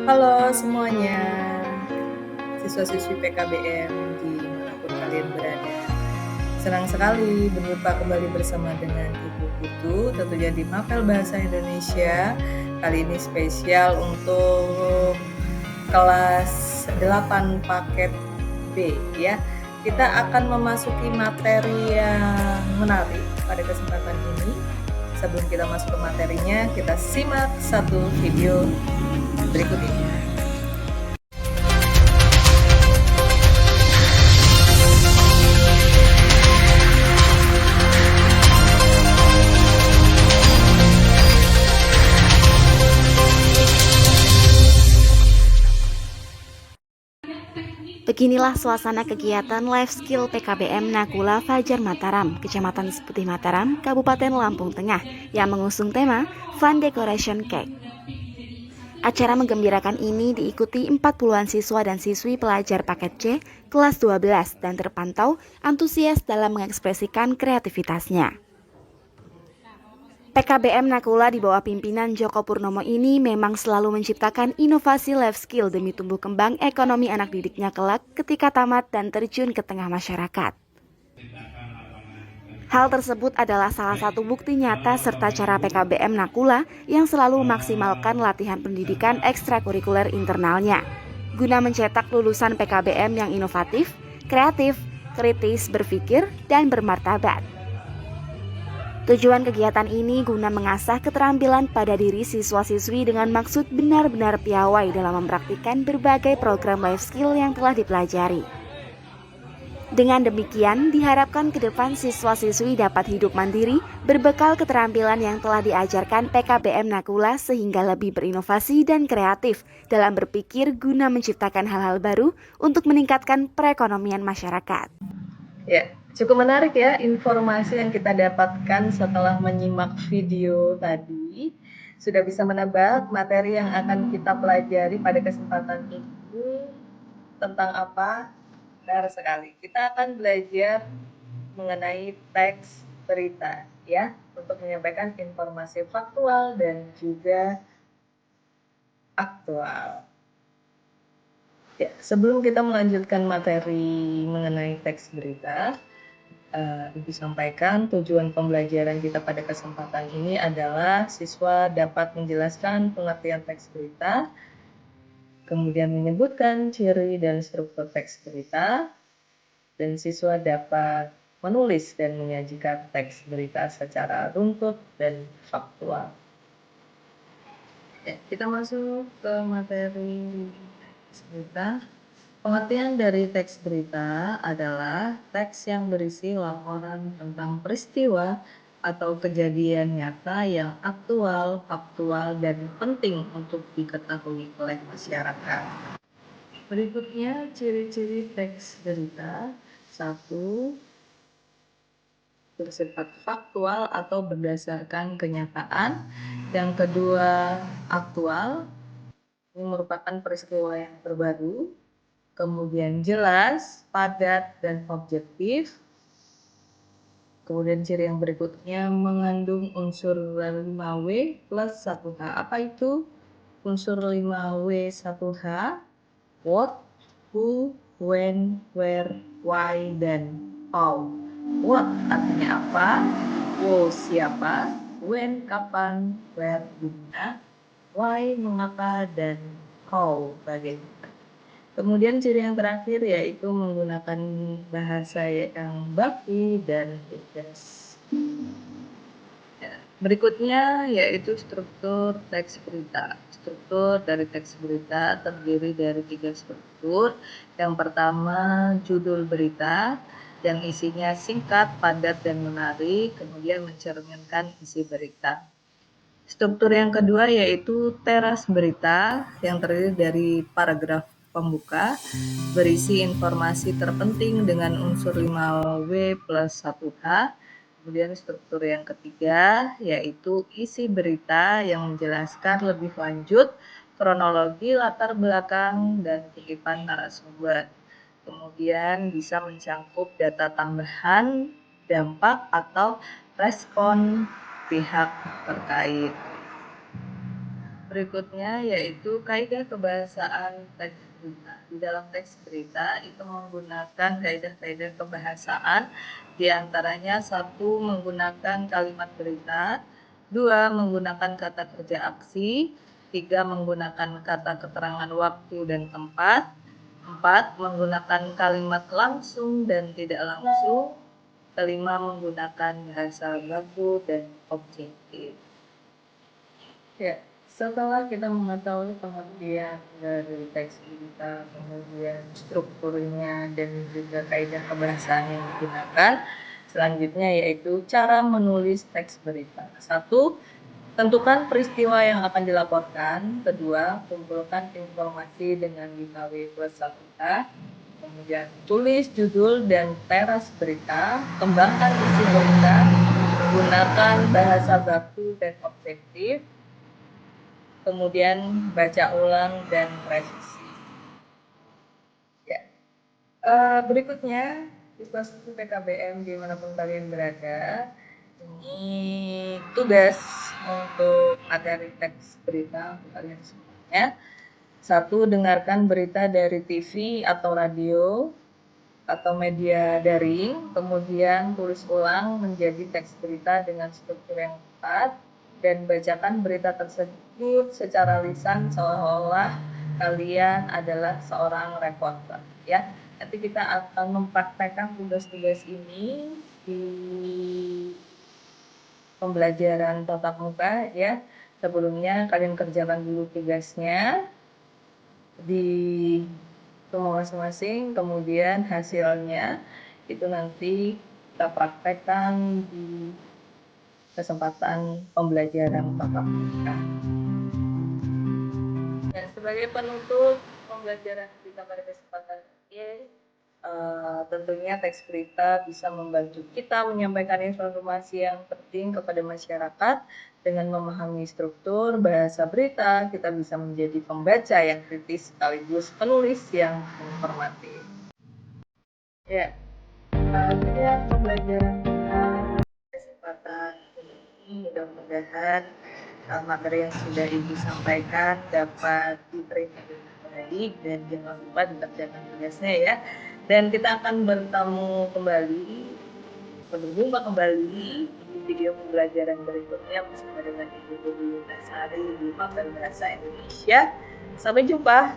Halo semuanya, siswa-siswi PKBM dimanapun kalian berada. Senang sekali berjumpa kembali bersama dengan Ibu Putu, tentunya di Mapel Bahasa Indonesia. Kali ini spesial untuk kelas 8 paket B ya. Kita akan memasuki materi yang menarik pada kesempatan ini. Sebelum kita masuk ke materinya, kita simak satu video berikut ini. Beginilah suasana kegiatan Life Skill PKBM Nakula Fajar Mataram, Kecamatan Seputih Mataram, Kabupaten Lampung Tengah, yang mengusung tema Fun Decoration Cake. Acara menggembirakan ini diikuti 40-an siswa dan siswi pelajar paket C kelas 12 dan terpantau antusias dalam mengekspresikan kreativitasnya. PKBM Nakula di bawah pimpinan Joko Purnomo ini memang selalu menciptakan inovasi life skill demi tumbuh kembang ekonomi anak didiknya kelak ketika tamat dan terjun ke tengah masyarakat. Hal tersebut adalah salah satu bukti nyata serta cara PKBM Nakula yang selalu memaksimalkan latihan pendidikan ekstrakurikuler internalnya, guna mencetak lulusan PKBM yang inovatif, kreatif, kritis berpikir, dan bermartabat. Tujuan kegiatan ini guna mengasah keterampilan pada diri siswa-siswi dengan maksud benar-benar piawai dalam mempraktikkan berbagai program life skill yang telah dipelajari. Dengan demikian, diharapkan ke depan siswa-siswi dapat hidup mandiri, berbekal keterampilan yang telah diajarkan PKBM Nakula sehingga lebih berinovasi dan kreatif dalam berpikir guna menciptakan hal-hal baru untuk meningkatkan perekonomian masyarakat. Ya, cukup menarik ya informasi yang kita dapatkan setelah menyimak video tadi. Sudah bisa menebak materi yang akan kita pelajari pada kesempatan ini tentang apa? Benar sekali. Kita akan belajar mengenai teks berita ya, untuk menyampaikan informasi faktual dan juga aktual. Ya, sebelum kita melanjutkan materi mengenai teks berita, Ibu sampaikan tujuan pembelajaran kita pada kesempatan ini adalah siswa dapat menjelaskan pengertian teks berita, kemudian menyebutkan ciri dan struktur teks berita, dan siswa dapat menulis dan menyajikan teks berita secara runtut dan faktual. Ya, kita masuk ke materi teks berita. Pengertian dari teks berita adalah teks yang berisi laporan tentang peristiwa atau kejadian nyata yang aktual, faktual, dan penting untuk diketahui oleh masyarakat. Berikutnya ciri-ciri teks berita. 1. Bersifat faktual atau berdasarkan kenyataan. Yang kedua, aktual. Ini merupakan peristiwa yang terbaru. Kemudian jelas, padat, dan objektif. Kemudian ciri yang berikutnya mengandung unsur 5W plus 1H. Apa itu unsur 5W 1H? What, who, when, where, why, dan how. What artinya apa? Who siapa? When kapan? Where di mana? Why mengapa? Dan how bagaimana. Kemudian ciri yang terakhir yaitu menggunakan bahasa yang baku dan tegas. Ya, berikutnya yaitu struktur teks berita. Struktur dari teks berita terdiri dari 3 struktur. Yang pertama judul berita yang isinya singkat, padat, dan menarik, kemudian mencerminkan isi berita. Struktur yang kedua yaitu teras berita yang terdiri dari paragraf pembuka berisi informasi terpenting dengan unsur 5W plus 1H. Kemudian struktur yang ketiga yaitu isi berita yang menjelaskan lebih lanjut kronologi, latar belakang, dan kutipan narasumber. Kemudian bisa mencangkup data tambahan, dampak, atau respon pihak terkait. Berikutnya yaitu kaidah kebahasaan teks berita. Di dalam teks berita itu menggunakan kaidah-kaidah kebahasaan, diantaranya 1 menggunakan kalimat berita, 2 menggunakan kata kerja aksi, 3 menggunakan kata keterangan waktu dan tempat, 4 menggunakan kalimat langsung dan tidak langsung, 5 menggunakan bahasa baku dan objektif. Ya, setelah kita mengetahui pengertian dari teks berita, kemudian strukturnya dan juga kaidah kebahasaan yang digunakan, selanjutnya yaitu cara menulis teks berita. 1. Tentukan peristiwa yang akan dilaporkan. 2. Kumpulkan informasi dengan GKW plus 1H. Kemudian tulis judul dan teras berita, kembangkan isi berita, gunakan bahasa baku dan objektif, kemudian baca ulang dan revisi. Ya. Berikutnya di kelas PKBM dimanapun kalian berada, ini tugas untuk materi teks berita untuk kalian semuanya. 1. Dengarkan berita dari TV atau radio atau media daring, kemudian tulis ulang menjadi teks berita dengan struktur yang tepat, dan bacakan berita tersebut secara lisan seolah-olah kalian adalah seorang reporter. Ya, nanti kita akan mempraktekkan tugas-tugas ini di pembelajaran tatap muka ya. Sebelumnya kalian kerjakan dulu tugasnya di rumah masing-masing, kemudian hasilnya itu nanti kita praktekkan di kesempatan pembelajaran tatap muka. Dan sebagai penutup pembelajaran kita pada kesempatan ini, tentunya teks berita bisa membantu kita menyampaikan informasi yang penting kepada masyarakat. Dengan memahami struktur bahasa berita, kita bisa menjadi pembaca yang kritis sekaligus penulis yang informatif. Ya, akhirnya pembelajaran kita kesempatan ini mudah-mudahan materi yang sudah Ibu sampaikan dapat diterima dengan baik dan jangan lupa dikerjakan tugasnya ya. Dan kita akan berjumpa kembali di video pembelajaran berikutnya bersama dengan Ibu Guru Yutasari di Papan Bahasa Indonesia. Sampai jumpa.